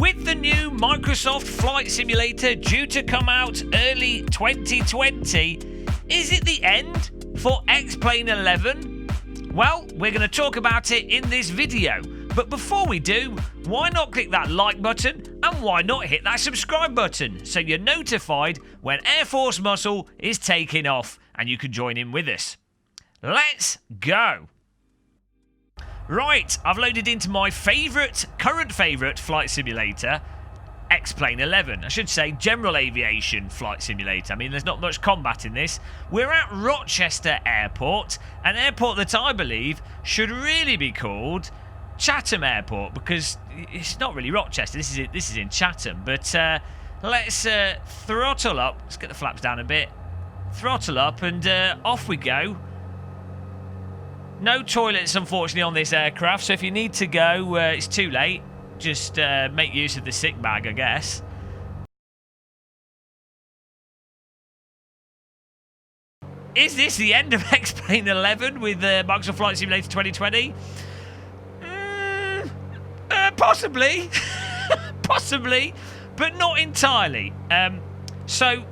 With the new Microsoft Flight Simulator due to come out early 2020, is it the end for Xplane 11? Well, we're going to talk about it in this video. But before we do, why not click that like button and why not hit that subscribe button so you're notified when Air Force Muscle is taking off and you can join in with us. Let's go! Right, I've loaded into my current favourite flight simulator, Xplane 11. I should say general aviation flight simulator. I mean, there's not much combat in this. We're at Rochester Airport, an airport that I believe should really be called Chatham Airport, because it's not really Rochester. This is in Chatham. But let's throttle up. Let's get the flaps down a bit. Throttle up and off we go. No toilets, unfortunately, on this aircraft, so if you need to go, it's too late. Just make use of the sick bag, I guess. Is this the end of Xplane 11 with Microsoft Flight Simulator 2020? Possibly. Possibly, but not entirely. So,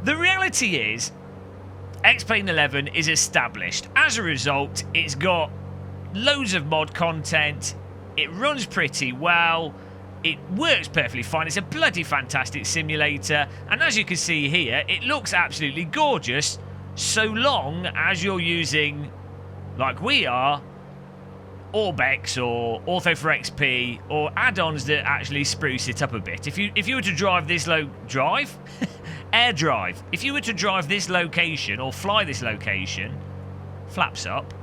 the reality is, Xplane 11 is established. As a result, it's got loads of mod content, it runs pretty well, it works perfectly fine, it's a bloody fantastic simulator, and as you can see here, it looks absolutely gorgeous, so long as you're using, like we are, Orbex or Ortho4XP or add-ons that actually spruce it up a bit. If you were to drive this air drive. If you were to drive this location or fly this location, flaps up,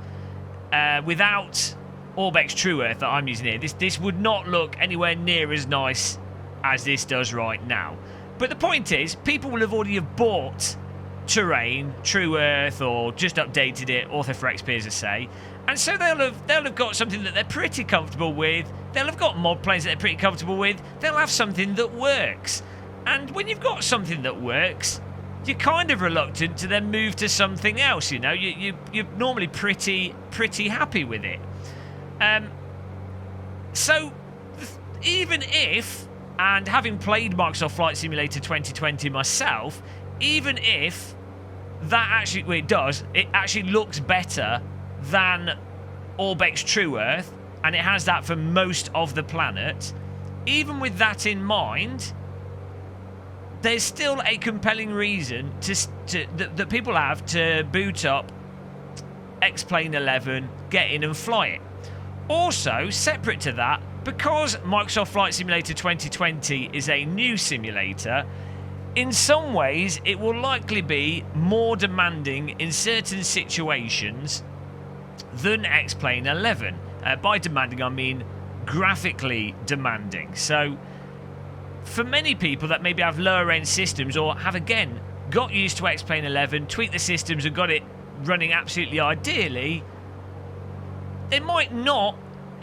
without Orbex True Earth that I'm using here, this would not look anywhere near as nice as this does right now. But the point is, people will have already bought Terrain, True Earth, or just updated it, Ortho4XP as I say, and so they'll have got something that they're pretty comfortable with. They'll have got mod planes that they're pretty comfortable with. They'll have something that works. And when you've got something that works, you're kind of reluctant to then move to something else, you know. You're normally pretty happy with it. So, even if, and having played Microsoft Flight Simulator 2020 myself, even if that actually, well, it actually looks better than Orbex True Earth, and it has that for most of the planet, even with that in mind, there's still a compelling reason that people have to boot up Xplane 11, get in and fly it. Also, separate to that, because Microsoft Flight Simulator 2020 is a new simulator, in some ways it will likely be more demanding in certain situations than Xplane 11. By demanding, I mean graphically demanding. So, for many people that maybe have lower end systems or have again got used to Xplane 11, tweaked the systems and got it running absolutely ideally, they might not,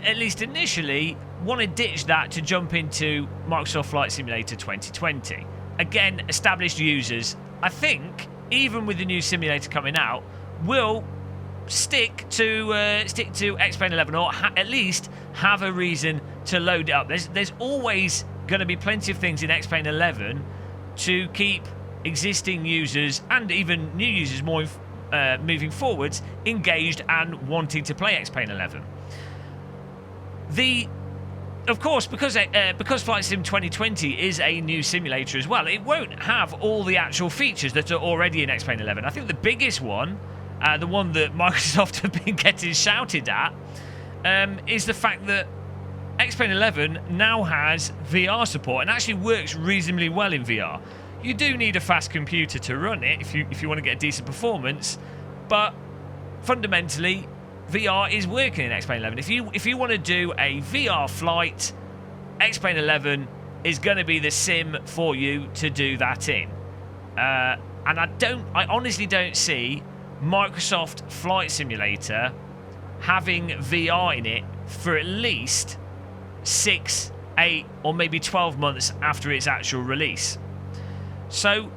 at least initially, want to ditch that to jump into Microsoft Flight Simulator 2020. Again, established users, I think, even with the new simulator coming out, will stick to Xplane 11, or at least have a reason to load it up. There's always going to be plenty of things in Xplane 11 to keep existing users and even new users more moving forwards engaged and wanting to play Xplane 11. Of course, because Flight Sim 2020 is a new simulator as well, it won't have all the actual features that are already in Xplane 11. I think the biggest one, the one that Microsoft have been getting shouted at, is the fact that Xplane 11 now has VR support and actually works reasonably well in VR. You do need a fast computer to run it if you want to get a decent performance, but fundamentally VR is working in Xplane 11. If you want to do a VR flight, Xplane 11 is going to be the sim for you to do that in. And I honestly don't see Microsoft Flight Simulator having VR in it for at least 6, 8, or maybe 12 months after its actual release. So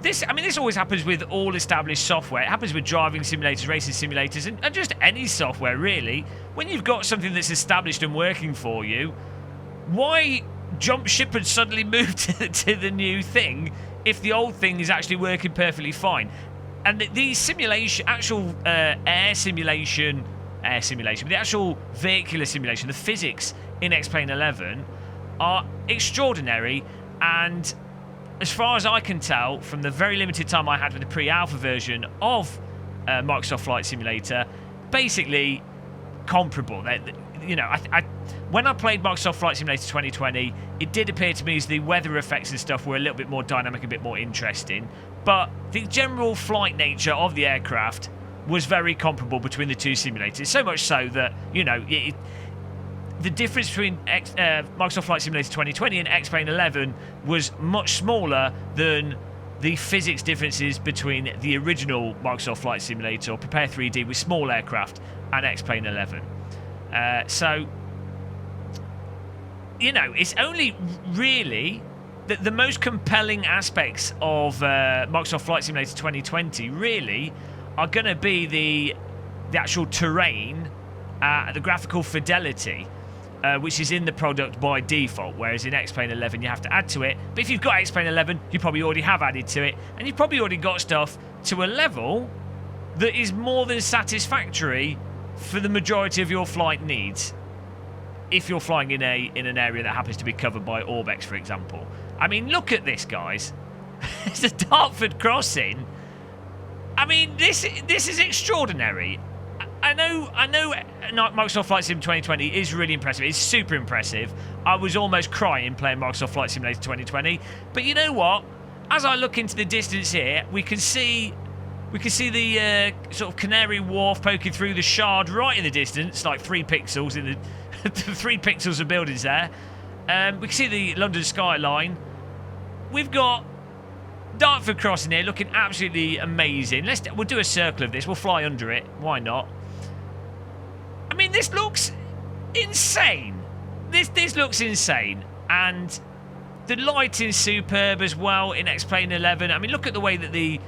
this always happens with all established software. It happens with driving simulators, racing simulators, and just any software, really. When you've got something that's established and working for you, why jump ship and suddenly move to the new thing if the old thing is actually working perfectly fine. And the simulation, actual air simulation, but the actual vehicular simulation, the physics in Xplane 11 are extraordinary. And as far as I can tell, from the very limited time I had with the pre-alpha version of Microsoft Flight Simulator, basically comparable. You know, when I played Microsoft Flight Simulator 2020, it did appear to me as the weather effects and stuff were a little bit more dynamic, a bit more interesting. But the general flight nature of the aircraft was very comparable between the two simulators. So much so that, you know, the difference between Microsoft Flight Simulator 2020 and Xplane 11 was much smaller than the physics differences between the original Microsoft Flight Simulator, or Prepare 3D with small aircraft, and Xplane 11. So, you know, it's only really the most compelling aspects of Microsoft Flight Simulator 2020 really are going to be the actual terrain, the graphical fidelity, which is in the product by default, whereas in Xplane 11 you have to add to it. But if you've got Xplane 11, you probably already have added to it, and you've probably already got stuff to a level that is more than satisfactory for the majority of your flight needs. If you're flying in an area that happens to be covered by Orbex, for example. I mean, look at this, guys. It's a Dartford crossing. I mean, this is extraordinary. I know Microsoft Flight Sim 2020 is really impressive. It's super impressive. I was almost crying playing Microsoft Flight Simulator 2020. But you know what? As I look into the distance here, we can see the sort of Canary Wharf poking through the Shard right in the distance, like 3 pixels in the 3 pixels of buildings there. We can see the London skyline. We've got Dartford crossing here, looking absolutely amazing. We'll do a circle of this. We'll fly under it. Why not? I mean, this looks insane. This looks insane, and the lighting's superb as well in Xplane 11. I mean, look at the way that the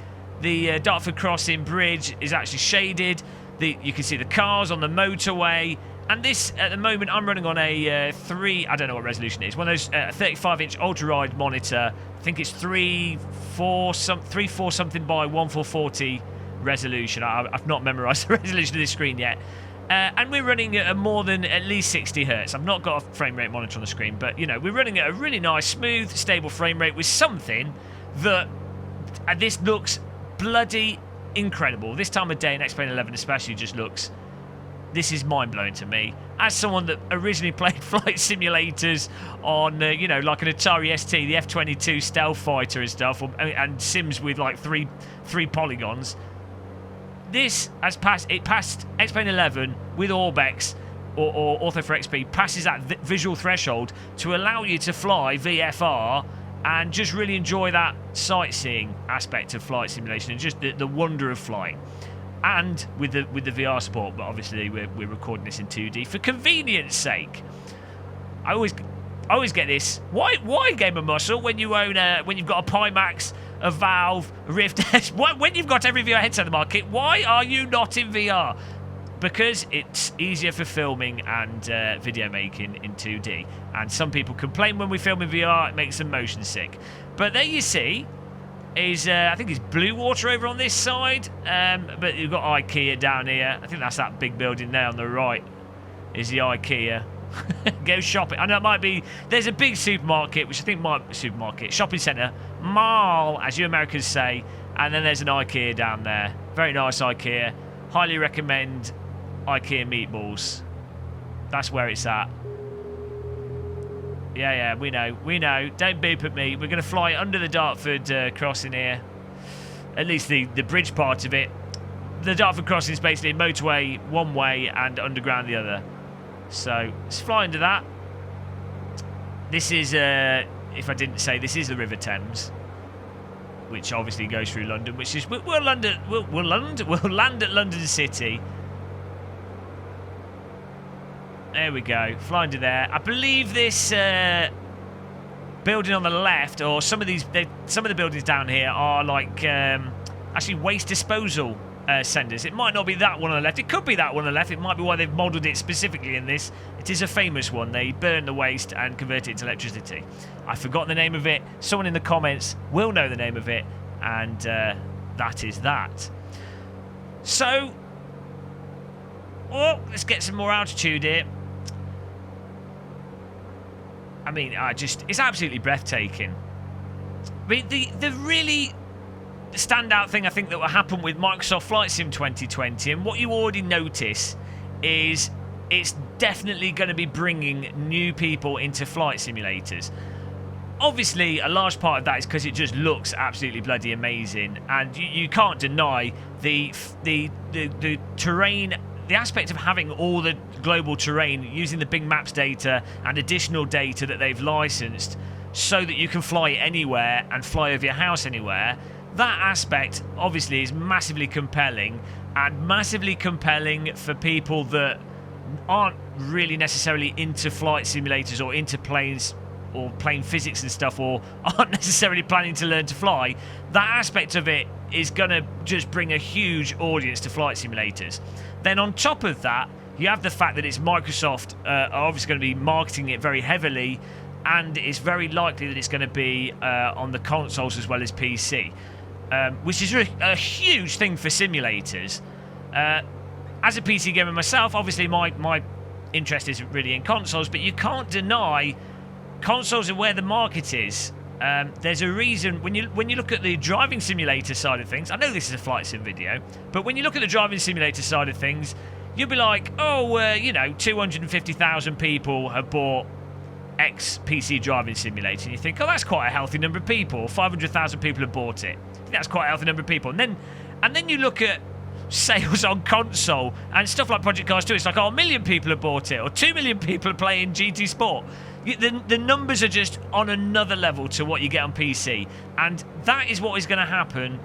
Dartford Crossing Bridge is actually shaded. You can see the cars on the motorway. And this, at the moment, I'm running on a I don't know what resolution it is. One of those 35-inch ultra-wide monitor. I think it's 340 something by 1440 resolution. I've not memorised the resolution of this screen yet. And we're running at more than at least 60 hertz. I've not got a frame rate monitor on the screen, but, you know, we're running at a really nice, smooth, stable frame rate with something that... this looks bloody incredible. This time of day in Xplane 11 especially just looks... This is mind-blowing to me. As someone that originally played flight simulators on, you know, like an Atari ST, the F-22 stealth fighter and stuff, and sims with like three polygons, this has passed. It passed Xplane 11 with Orbex or Ortho for XP, passes that visual threshold to allow you to fly VFR and just really enjoy that sightseeing aspect of flight simulation and just the wonder of flying. And with the VR support, but obviously we're recording this in 2D for convenience sake. I always get this. Why Gamer Muscle when you own when you've got a Pimax, a Valve, a Rift S? When you've got every VR headset on the market, why are you not in VR? Because it's easier for filming and video making in 2D. And some people complain when we film in VR, it makes them motion sick. But there you see. I think it's Blue Water over on this side, but you've got IKEA down here. I think that's that big building there on the right is the IKEA. Go shopping. I know it might be, there's a big supermarket, which I think might be shopping centre, mall, as you Americans say, and then there's an IKEA down there. Very nice IKEA. Highly recommend IKEA meatballs. That's where it's at. Yeah, we know. Don't beep at me. We're going to fly under the Dartford crossing here. At least the bridge part of it. The Dartford crossing is basically motorway one way and underground the other. So, let's fly under that. This is, if I didn't say, this is the River Thames, which obviously goes through London, which is, we'll land at London City. There we go, flying to there. I believe this building on the left, or some of the buildings down here are like actually waste disposal senders. It might not be that one on the left. It could be that one on the left. It might be why they've modelled it specifically in this. It is a famous one. They burn the waste and convert it into electricity. I forgot the name of it. Someone in the comments will know the name of it, and that is that. So, let's get some more altitude here. I mean, it's absolutely breathtaking. I mean, the really standout thing I think that will happen with Microsoft Flight Sim 2020, and what you already notice, is it's definitely going to be bringing new people into flight simulators. Obviously, a large part of that is because it just looks absolutely bloody amazing, and you can't deny the terrain, the aspect of having all the global terrain using the Bing Maps data and additional data that they've licensed so that you can fly anywhere and fly over your house anywhere. That aspect obviously is massively compelling, and massively compelling for people that aren't really necessarily into flight simulators or into planes or plane physics and stuff, or aren't necessarily planning to learn to fly. That aspect of it is going to just bring a huge audience to flight simulators. Then on top of that, you have the fact that it's Microsoft are obviously going to be marketing it very heavily, and it's very likely that it's going to be on the consoles as well as PC, which is a huge thing for simulators. As a PC gamer myself, obviously my interest is really in consoles, but you can't deny consoles are where the market is. There's a reason when you look at the driving simulator side of things. I know this is a flight sim video, but when you look at the driving simulator side of things, you'll be like, oh, 250,000 people have bought X PC driving simulator, and you think, oh, that's quite a healthy number of people. 500,000 people have bought it. I think that's quite a healthy number of people. And then you look at sales on console and stuff like Project Cars 2. It's like, oh, 1 million people have bought it, or 2 million people are playing GT Sport. The numbers are just on another level to what you get on PC, and that is what is going to happen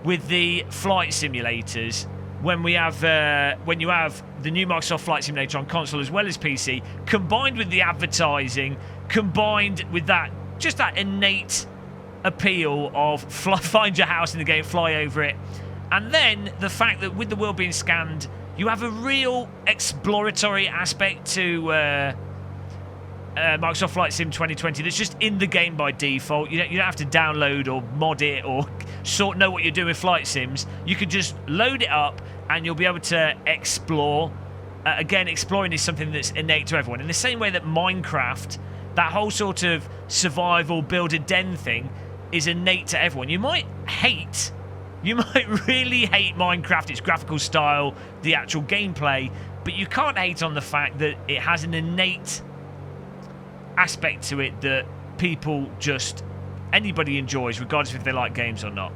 with the flight simulators when you have the new Microsoft Flight Simulator on console as well as PC, combined with the advertising, combined with that innate appeal of find your house in the game, fly over it, and then the fact that with the world being scanned, you have a real exploratory aspect to Microsoft Flight Sim 2020 that's just in the game by default. You don't have to download or mod it or know what you're doing with flight sims. You can just load it up and you'll be able to explore. Again, exploring is something that's innate to everyone. In the same way that Minecraft, that whole sort of survival build a den thing, is innate to everyone. You might really hate Minecraft, its graphical style, the actual gameplay, but you can't hate on the fact that it has an innate aspect to it that anybody enjoys, regardless if they like games or not.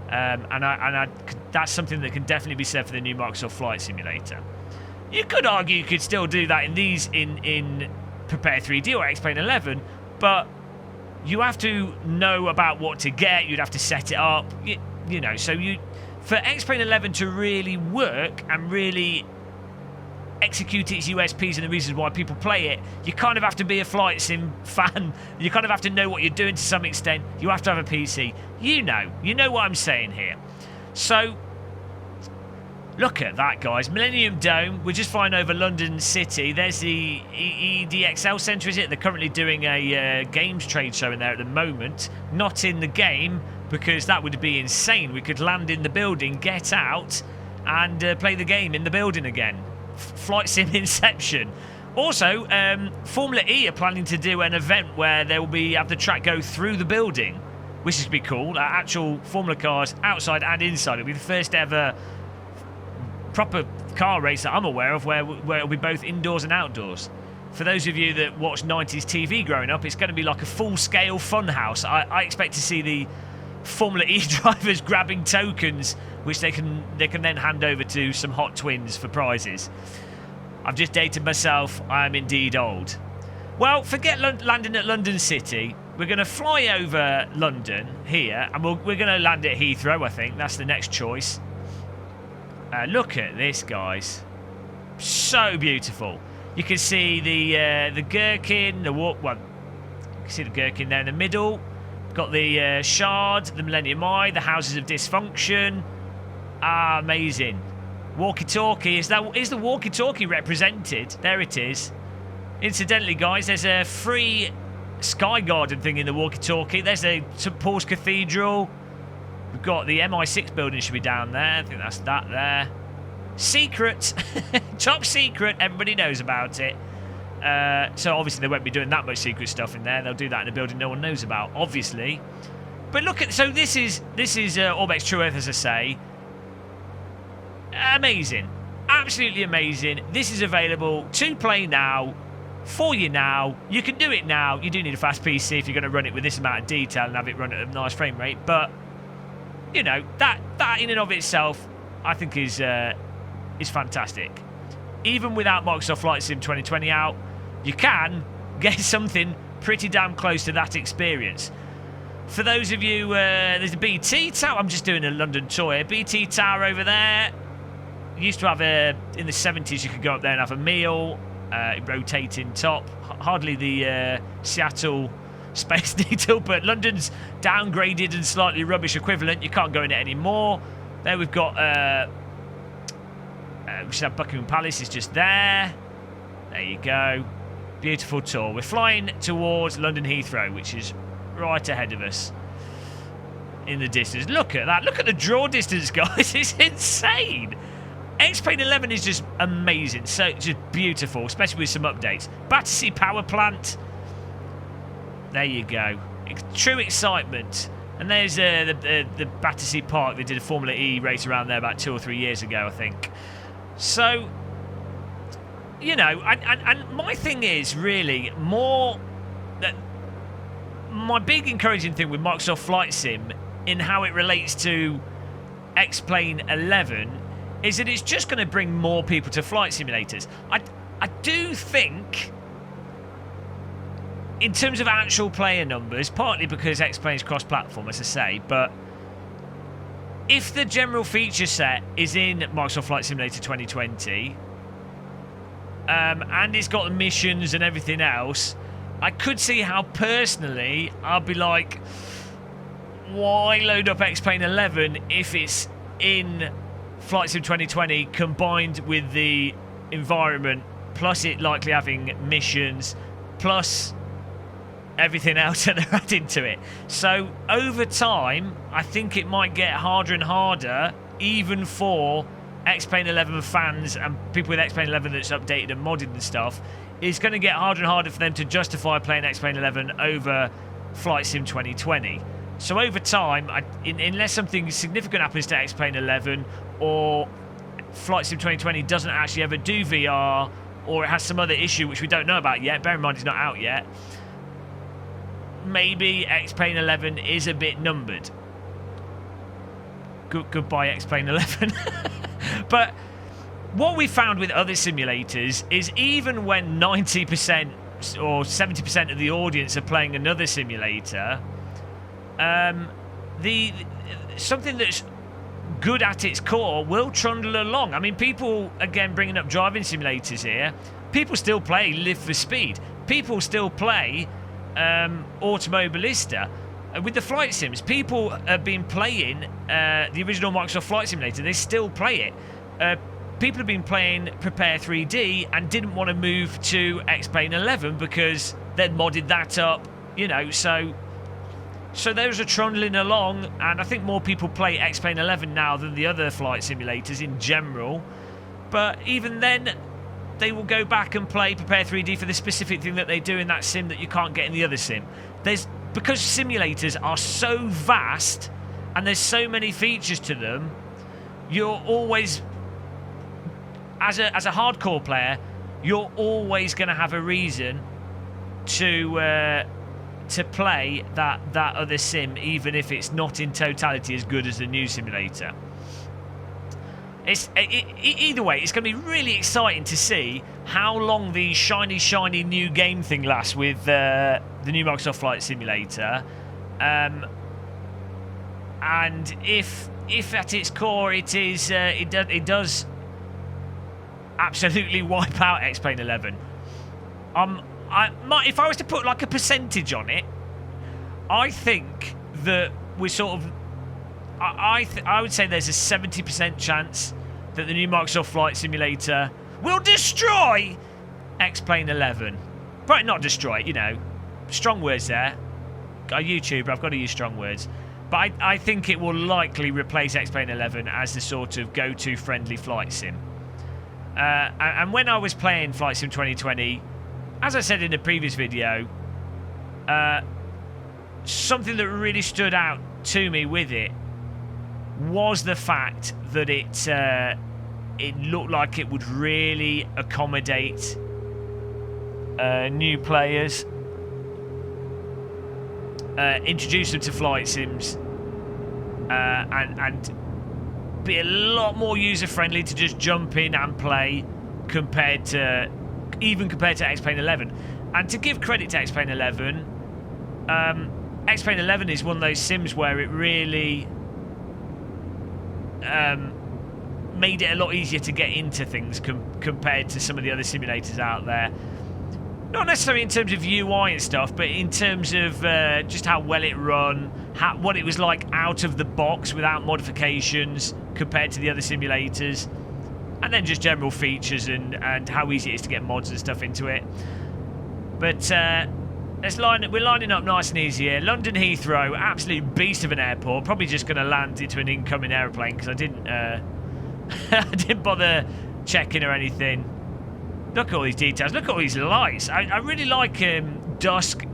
That's something that can definitely be said for the new Microsoft Flight Simulator. You could argue you could still do that in Prepare 3D or Xplane 11, but you have to know about what to get. You'd have to set it up, so for Xplane 11 to really work and really execute its USPs and the reasons why people play it, you kind of have to be a flight sim fan. You kind of have to know what you're doing to some extent. You have to have a PC. You know what I'm saying here. So look at that, guys. Millennium Dome. We're just flying over London City. There's the EDXL Centre, is it? They're currently doing a games trade show in there at the moment. Not in the game, because that would be insane. We could land in the building, get out, and play the game in the building again. Flight sim inception. Also, Formula E are planning to do an event where they will have the track go through the building, which is be cool. Actual Formula cars outside and inside. It'll be the first ever proper car race that I'm aware of where it'll be both indoors and outdoors. For those of you that watched 90s TV growing up, it's going to be like a full-scale fun house. I expect to see the Formula E drivers grabbing tokens, which they can then hand over to some hot twins for prizes. I've just dated myself. I am indeed old. Well, forget landing at London City. We're going to fly over London here, and we're going to land at Heathrow, I think. That's the next choice. Look at this, guys. So beautiful. You can see the Gherkin, you can see the Gherkin there in the middle. Got the Shard, the Millennium Eye, the Houses of Dysfunction. Ah, amazing. Walkie-talkie. Is the walkie-talkie represented? There it is. Incidentally, guys, there's a free Sky Garden thing in the walkie-talkie. There's a St Paul's Cathedral. We've got the MI6 building should be down there. I think that's that there. Secret. Top secret. Everybody knows about it. So obviously they won't be doing that much secret stuff in there. They'll do that in a building no one knows about, obviously. But look at, so this is Orbex True Earth, as I say. Amazing. Absolutely amazing. This is available to play now, for you now. You can do it now. You do need a fast PC if you're going to run it with this amount of detail and have it run at a nice frame rate. But, you know, that in and of itself, I think is fantastic. Even without Microsoft Flight Sim 2020 out, you can get something pretty damn close to that experience. For those of you, there's a BT Tower. I'm just doing a London tour. BT Tower over there. Used to have in the 70s, you could go up there and have a meal. Rotating top. Hardly the Seattle Space Needle, but London's downgraded and slightly rubbish equivalent. You can't go in it anymore. There we've got... we should have Buckingham Palace is just there. There you go. Beautiful tour. We're flying towards London Heathrow, which is right ahead of us in the distance. Look at that. Look at the draw distance, guys. It's insane. Xplane 11 is just amazing. So just beautiful, especially with some updates. Battersea Power Plant. There you go. True excitement. And there's the Battersea Park. They did a Formula E race around there about 2 or 3 years ago, I think. So, you know, and my thing is really more that my big encouraging thing with Microsoft Flight Sim in how it relates to Xplane 11 is that it's just going to bring more people to flight simulators. I do think, in terms of actual player numbers, partly because Xplane is cross-platform, as I say, but if the general feature set is in Microsoft Flight Simulator 2020, and it's got the missions and everything else, I could see how personally I'll be like, why load up Xplane 11 if it's in Flight Sim 2020 combined with the environment, plus it likely having missions, plus everything else that they're adding to it. So over time, I think it might get harder and harder, even for Xplane 11 fans and people with Xplane 11 that's updated and modded and stuff. It's going to get harder and harder for them to justify playing Xplane 11 over Flight Sim 2020. So over time, unless something significant happens to Xplane 11, or Flight Sim 2020 doesn't actually ever do VR, or it has some other issue which we don't know about yet, bear in mind it's not out yet, maybe Xplane 11 is a bit numbered. Goodbye Xplane 11. But what we found with other simulators is even when 90% or 70% of the audience are playing another simulator, something that's good at its core will trundle along. I mean, people, again, bringing up driving simulators here, people still play Live for Speed. People still play Automobilista. With the flight sims, people have been playing the original Microsoft Flight Simulator. They still play it. People have been playing Prepare 3D and didn't want to move to Xplane 11 because they'd modded that up, you know, so there's a trundling along, and I think more people play Xplane 11 now than the other flight simulators in general. But even then, they will go back and play Prepare 3D for the specific thing that they do in that sim that you can't get in the other sim. Because simulators are so vast and there's so many features to them, you're always, as a hardcore player, you're always going to have a reason to play that other sim, even if it's not in totality as good as the new simulator. Either way, it's going to be really exciting to see how long the shiny new game thing lasts with the new Microsoft Flight Simulator, and if at its core it does absolutely wipe out Xplane 11. If I was to put like a percentage on it, I think that we're sort of I would say there's a 70% chance that the new Microsoft Flight Simulator will destroy Xplane 11. Probably not destroy it, you know. Strong words there. A YouTuber, I've got to use strong words. But I think it will likely replace Xplane 11 as the sort of go-to friendly flight sim. And when I was playing Flight Sim 2020, as I said in a previous video, something that really stood out to me with it was the fact that it looked like it would really accommodate new players, introduce them to flight sims, and be a lot more user-friendly to just jump in and play compared to Xplane 11. And to give credit to Xplane 11, Xplane 11 is one of those sims where it really made it a lot easier to get into things compared to some of the other simulators out there. Not necessarily in terms of UI and stuff, but in terms of just how well it run, what it was like out of the box without modifications compared to the other simulators, and then just general features and how easy it is to get mods and stuff into it. But we're lining up nice and easy here. London Heathrow, absolute beast of an airport. Probably just going to land into an incoming aeroplane because I didn't I didn't bother checking or anything. Look at all these details. Look at all these lights. I really like dusk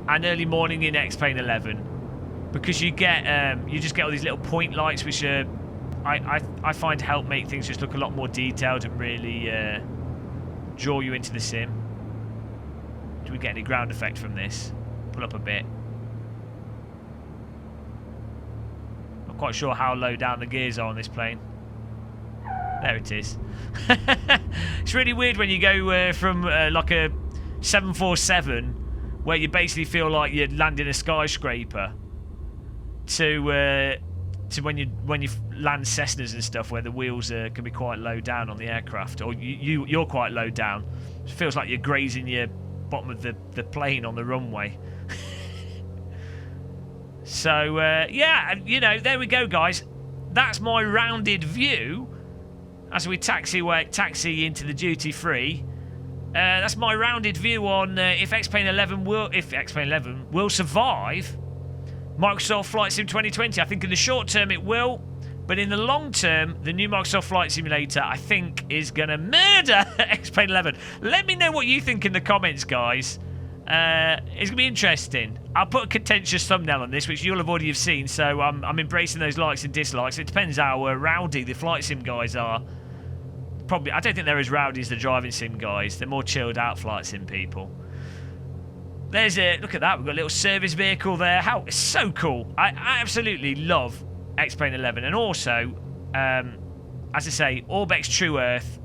and early morning in Xplane 11 because you just get all these little point lights, which I find help make things just look a lot more detailed and really draw you into the sim. Do we get any ground effect from this? Pull up a bit. Not quite sure how low down the gears are on this plane. There it is. It's really weird when you go from like a 747, where you basically feel like you're landing a skyscraper, to when you land Cessnas and stuff, where the wheels can be quite low down on the aircraft, or you're quite low down. It feels like you're grazing your bottom of the plane on the runway. So yeah, you know, there we go, guys. That's my rounded view as we taxi into the duty free. That's my rounded view on if Xplane 11 will survive Microsoft Flight Sim 2020. I think in the short term it will, but in the long term, the new Microsoft Flight Simulator, I think, is going to murder Xplane 11. Let me know what you think in the comments, guys. It's going to be interesting. I'll put a contentious thumbnail on this, which you'll have already seen, so I'm embracing those likes and dislikes. It depends how rowdy the Flight Sim guys are. Probably, I don't think they're as rowdy as the driving sim guys. They're more chilled out Flight Sim people. There's look at that. We've got a little service vehicle there. How it's so cool. I absolutely love Xplane 11, and also, as I say, Orbex True Earth.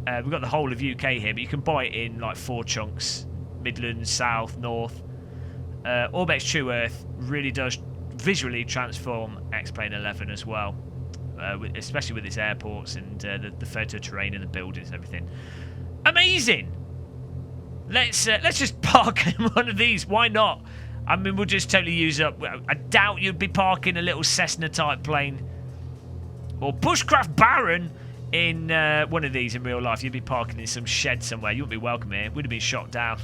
We've got the whole of UK here, but you can buy it in like 4 chunks: Midlands, South, North. Orbex True Earth really does visually transform Xplane 11 as well, especially with its airports and the photo terrain and the buildings and everything. Amazing. Let's just park in one of these. Why not? I mean, we'll just totally use up. I doubt you'd be parking a little Cessna type plane or Bushcraft Baron in one of these in real life. You'd be parking in some shed somewhere. You wouldn't be welcome here. We'd have been shot down.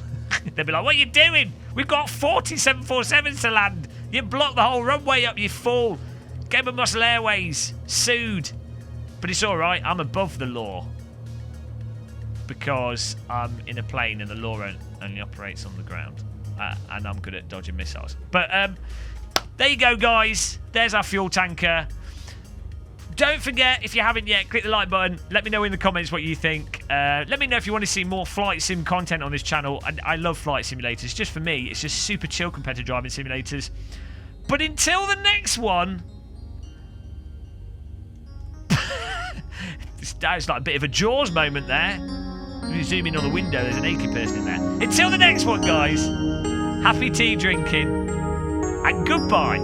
They'd be like, "What are you doing? We've got 40 747s to land. You blocked the whole runway up, you fool." GamerMuscle Airways sued. But it's all right. I'm above the law because I'm in a plane and the law only operates on the ground. And I'm good at dodging missiles. But there you go, guys. There's our fuel tanker. Don't forget, if you haven't yet, click the like button. Let me know in the comments what you think. Let me know if you want to see more flight sim content on this channel. I love flight simulators. Just for me, it's just super chill compared to driving simulators. But until the next one... That's like a bit of a Jaws moment there. If you zoom in on the window, there's an naked person in there. Until the next one, guys. Happy tea drinking. And goodbye.